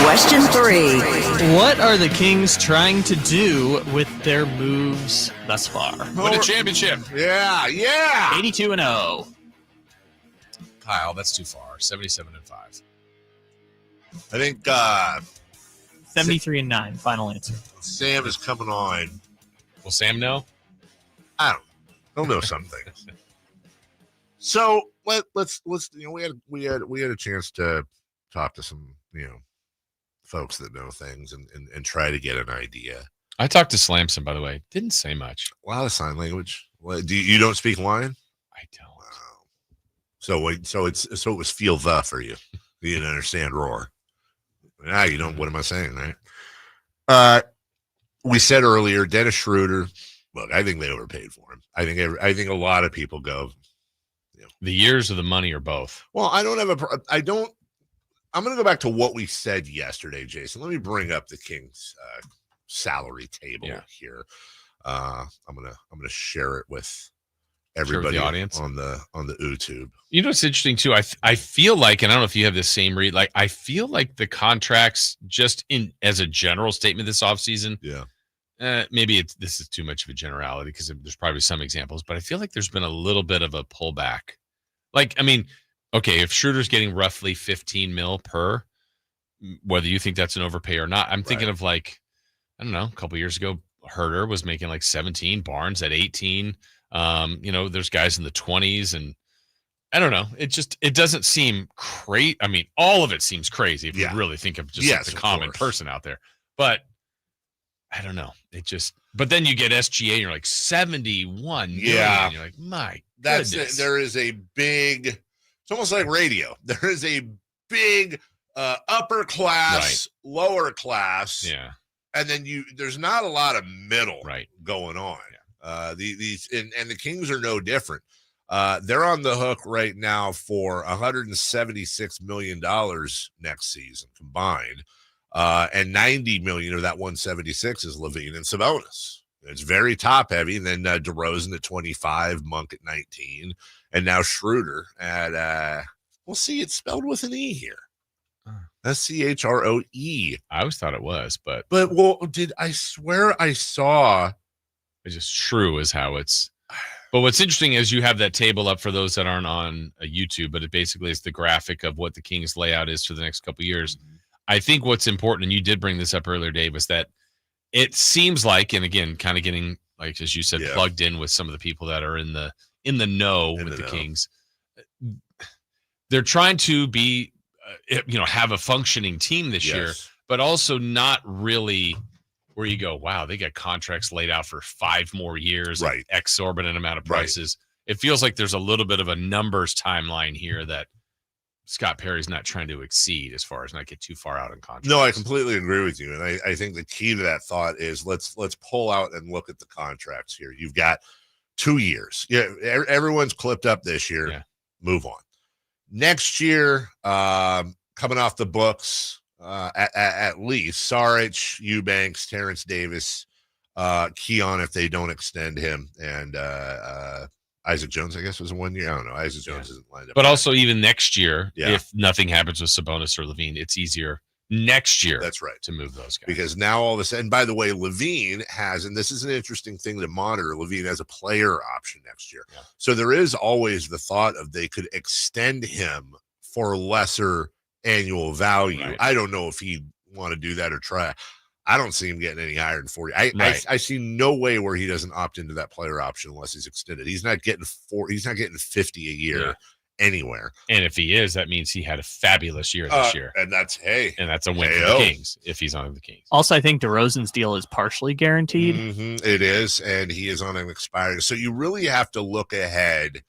Question 3. What are the Kings trying to do with their moves thus far? Win a championship. Yeah. 82-0. Kyle, that's too far. 77-5. I think 73-9. Final answer. Sam is coming on. Will Sam know? I don't know. He'll know some things. So let's we had a chance to talk to some folks that know things and try to get an idea. I talked to Slamson, by the way. Didn't say much. A lot of sign language. You don't speak lion? I don't. Wow. So it was feel the for you. You didn't understand roar. Now you don't. What am I saying, right? We said earlier, Dennis Schroeder. Look, I think they overpaid for him. I think a lot of people go. The years or the money or both. Well, I'm going to go back to what we said yesterday, Jason. Let me bring up the Kings salary table here. I'm going to share it with everybody, the audience on the YouTube. You know what's interesting too? I feel like, and I don't know if you have the same read. Like I feel like the contracts, just as a general statement this offseason. Yeah. Maybe this is too much of a generality because there's probably some examples, but I feel like there's been a little bit of a pullback. Like, I mean, okay, if Schroeder's getting roughly 15 mil per, whether you think that's an overpay or not, I'm thinking of like, I don't know, a couple years ago, Herter was making like 17, Barnes at 18. There's guys in the 20s, and I don't know. It doesn't seem crazy. I mean, all of it seems crazy if you really think of just like the common person out there. But I don't know. But then you get SGA and you're like 71 million. Yeah. You're like, my goodness. There is a big, it's almost like radio. There is a big upper class, lower class. Yeah. And then there's not a lot of middle going on. Yeah. And the Kings are no different. They're on the hook right now for $176 million next season combined. And 90 million of that 176 is Levine and Sabonis. It's very top heavy. And then DeRozan at 25, Monk at 19, and now Schroeder at we'll see, it's spelled with an E here. SCHROE. I always thought it was, but I swear I saw it's just Shrew is how it's. But what's interesting is you have that table up for those that aren't on YouTube, but it basically is the graphic of what the Kings layout is for the next couple of years. Mm-hmm. I think what's important, and you did bring this up earlier, Dave, is that it seems like, and again, kind of getting, like as you said, plugged in with some of the people that are in the know with the Kings. They're trying to be, have a functioning team this year, but also not really where you go, wow, they got contracts laid out for 5 more years, exorbitant amount of prices. It feels like there's a little bit of a numbers timeline here that Scott Perry's not trying to exceed as far as not get too far out in contracts. No, I completely agree with you. And I think the key to that thought is let's pull out and look at the contracts here. You've got 2 years. Yeah, everyone's clipped up this year. Yeah. Move on. Next year, coming off the books, at least Saric, Eubanks, Terrence Davis, Keon if they don't extend him, and Isaac Jones, I guess, was 1 year. I don't know. Isaac Jones isn't lined up. But also even next year, if nothing happens with Sabonis or Levine, it's easier next year. That's right. To move those guys. Because now all of a sudden, by the way, Levine has, and this is an interesting thing to monitor, Levine has a player option next year. Yeah. So there is always the thought of they could extend him for lesser annual value. Right. I don't know if he'd want to do that or try. I don't see him getting any higher than 40. I see no way where he doesn't opt into that player option unless he's extended. He's not getting 50 a year anywhere. And if he is, that means he had a fabulous year this year. And that's a win for the Kings if he's on the Kings. Also, I think DeRozan's deal is partially guaranteed. Mm-hmm, it is, and he is on an expiring. So you really have to look ahead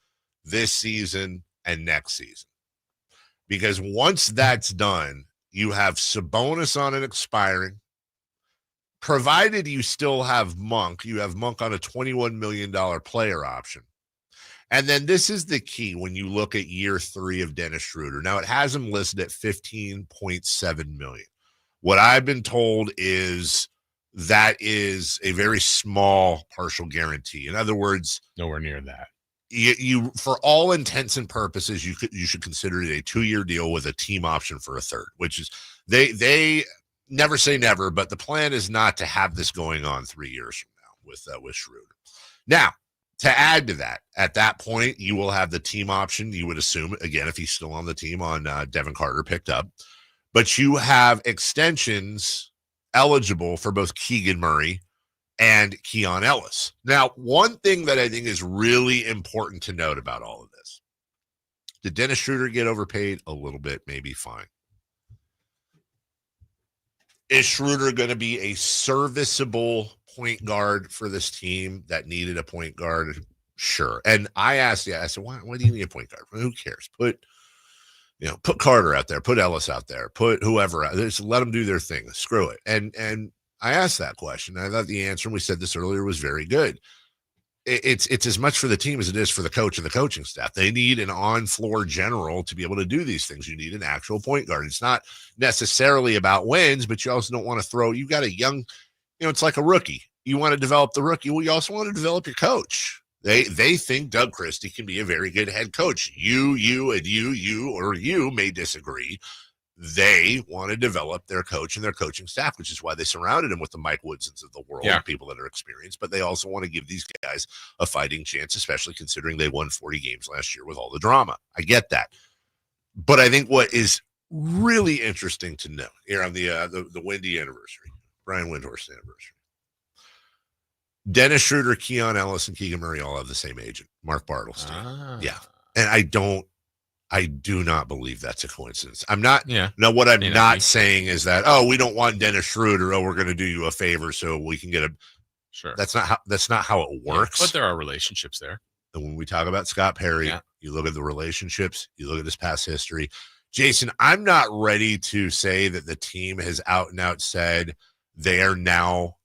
this season and next season. Because once that's done, you have Sabonis on an expiring. Provided you still have Monk, you have Monk on a $21 million player option. And then this is the key when you look at year 3 of Dennis Schroeder. Now, it has him listed at $15.7 million. What I've been told is that is a very small partial guarantee. In other words, nowhere near that. you for all intents and purposes, you should consider it a 2-year deal with a team option for a third, which is they never say never, but the plan is not to have this going on 3 years from now with Schroeder. Now, to add to that, at that point, you will have the team option. You would assume, again, if he's still on the team, on Devin Carter picked up, but you have extensions eligible for both Keegan Murray and Keon Ellis. Now, one thing that I think is really important to note about all of this, did Dennis Schroeder get overpaid? A little bit, maybe, fine. Is Schroeder going to be a serviceable point guard for this team that needed a point guard? Sure. And I asked, I said, why do you need a point guard? Who cares? Put Carter out there, put Ellis out there, put whoever out there, just let them do their thing. Screw it. And I asked that question. I thought the answer, and we said this earlier, was very good. It's as much for the team as it is for the coach and the coaching staff. They need an on-floor general to be able to do these things. You need an actual point guard. It's not necessarily about wins, but you also don't want to throw. You've got a young, it's like a rookie. You want to develop the rookie. Well, you also want to develop your coach. They think Doug Christie can be a very good head coach. You may disagree. They want to develop their coach and their coaching staff, which is why they surrounded him with the Mike Woodsons of the world, people that are experienced. But they also want to give these guys a fighting chance, especially considering they won 40 games last year with all the drama. I get that. But I think what is really interesting to know here on the Windy anniversary, Brian Windhorst anniversary, Dennis Schroeder, Keon Ellis, and Keegan Murray all have the same agent, Mark Bartelstein. Yeah. And I do not believe that's a coincidence. I'm not. Yeah. No, what I'm not saying is that, we don't want Dennis Schroeder. We're going to do you a favor so we can get a. Sure. That's not how it works. But there are relationships there. And when we talk about Scott Perry, you look at the relationships, you look at his past history. Jason, I'm not ready to say that the team has out and out said they are now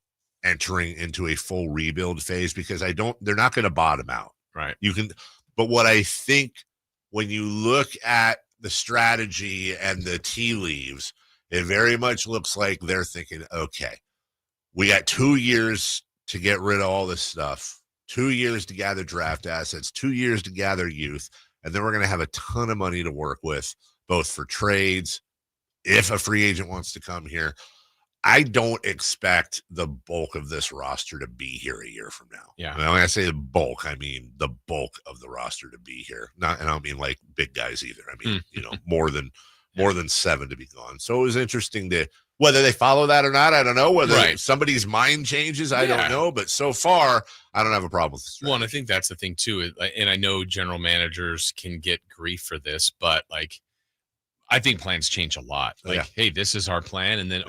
entering into a full rebuild phase, because they're not going to bottom out. Right. But what I think, when you look at the strategy and the tea leaves, it very much looks like they're thinking, okay, we got 2 years to get rid of all this stuff, 2 years to gather draft assets, 2 years to gather youth, and then we're going to have a ton of money to work with, both for trades, if a free agent wants to come here. I don't expect the bulk of this roster to be here a year from now. Yeah. And when I say the bulk, I mean the bulk of the roster to be here. And I don't mean like big guys either. I mean, more than 7 to be gone. So it was interesting to, whether they follow that or not, I don't know. Whether somebody's mind changes, I don't know. But so far, I don't have a problem with this. Well, and I think that's the thing too. And I know general managers can get grief for this, but I think plans change a lot. Hey, this is our plan. And then,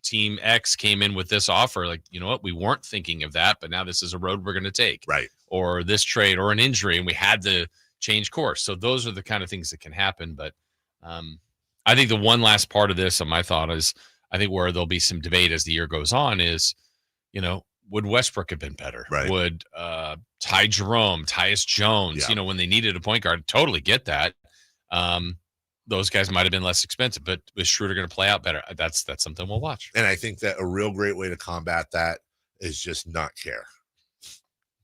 Team X came in with this offer. You know what? We weren't thinking of that, but now this is a road we're going to take. Right. Or this trade or an injury, and we had to change course. So those are the kind of things that can happen. But I think the one last part of this, my thought is, I think where there'll be some debate as the year goes on is, would Westbrook have been better? Right. Would Ty Jerome, Tyus Jones, when they needed a point guard, totally get that. Those guys might have been less expensive, but is Schroeder going to play out better? That's something we'll watch. And I think that a real great way to combat that is just not care.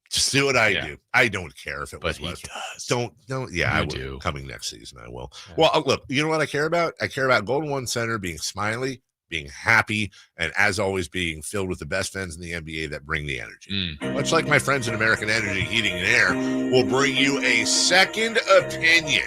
Just do what I do. I don't care if it was Westbrook. Don't. Yeah, I will. Do. Coming next season, I will. Yeah. Well, look, you know what I care about? I care about Golden One Center being smiley, being happy, and as always, being filled with the best fans in the NBA that bring the energy. Much like my friends at American Energy Heating and Air will bring you a second opinion